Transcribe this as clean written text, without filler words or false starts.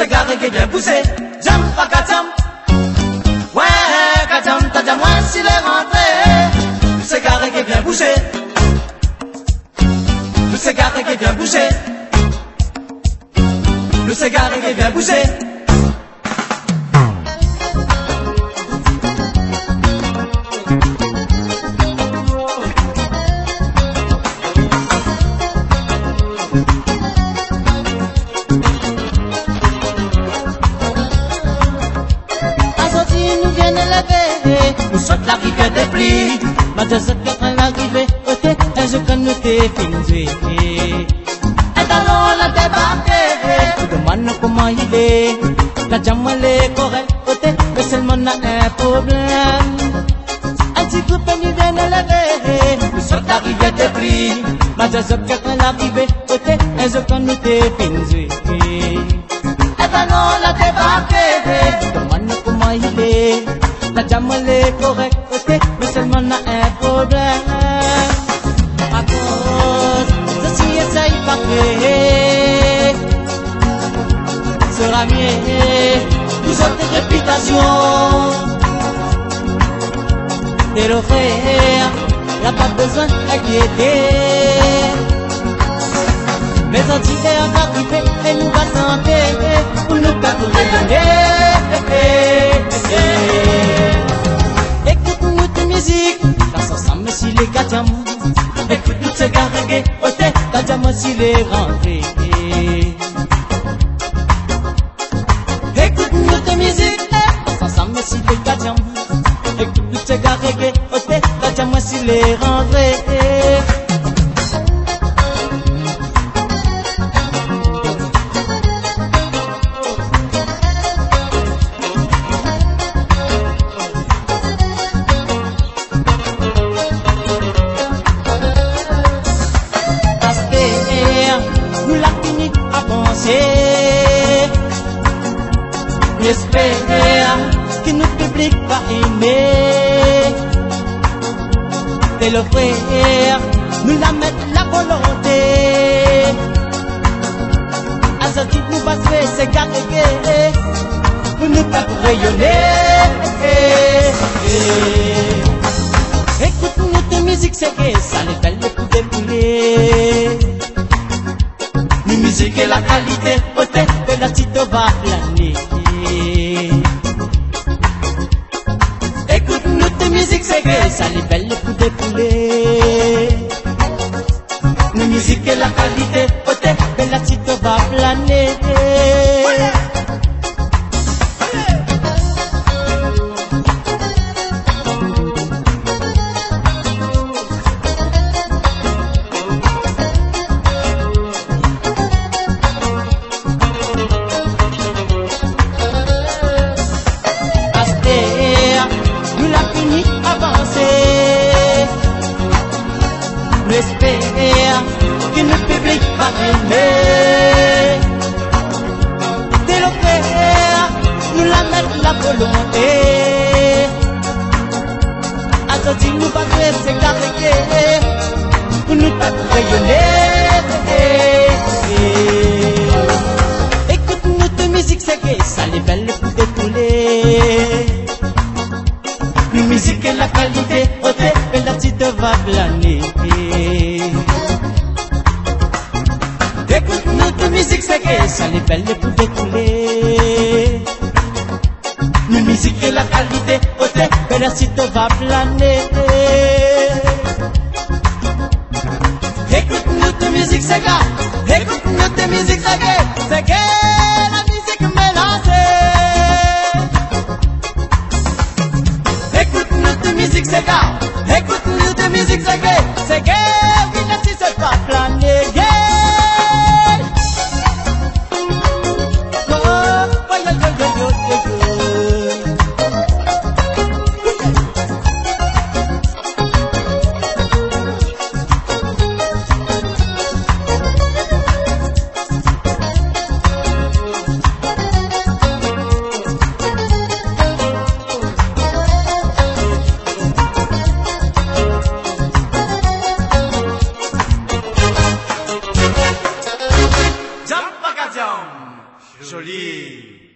c'est garé qui vient pousser. Jam pa katam. Ouais, katam, tata moi s'il est rentré. C'est garé qui vient bouger. Le cigare qui vient bouger. Le cigare qui vient bouger. Nous sommes l'arrivée des plis. Ma deux autres à l'arrivée, côté, et je connais tes films. Et alors la débarqué, je demande comment il est. La jambe est correcte, côté, mais seulement on a un problème. Un petit groupe nous vient de lever. Nous sommes l'arrivée des plis. Ma deux autres à l'arrivée, côté, et je connais tes films. Et alors la débarqué, je demande comment il est. La jambe est correcte, mais seulement on a un problème. À cause de si essaye pas créer, sera mieux, nous autres réputations. Et le frère, y'a pas besoin d'inquiéter. Mais on dit qu'on va arriver et nous va tenter pour nous pas tout écoute-nous de musique, dans ensemble si les gars écoute-nous ce gars reggae, ôté, la jam si les rentrés. Écoute-nous de musique, dans ensemble si les gars écoute-nous ce gars reggae, ôté, la jam si les rentrés. J'espère que notre public va aimer. Et le frère, nous la mettre la volonté. À ce type nous passer, c'est garder. Pour nous pas rayonner. Écoute notre musique, c'est que ça les belles les coups de poulet. Nous musique et la qualité, peut-être que la petite va planer. Écoute notre musique, c'est que ça les belles les coups de poulet. Nous musique et la qualité, peut-être que la petite va planer. J'espère que notre public va aimer. Dès le frère, nous la mettre la volonté. Attendez, nous pas faire ces carrières pour nous pas rayonner. Écoute notre musique, c'est que ça les belles les coups de poulet. Une musique et la qualité, ôté, et la petite va planer. Écoute notre musique, c'est que ça les belles les coups de poulet. Une musique et la qualité, ôté, et la petite va planer. Écoute notre musique, c'est que, écoute notre musique, c'est que la musique mélangée. Écoute notre musique, c'est que, écoute notre musique, c'est que, oui, la petite va planer. Jam. Joli.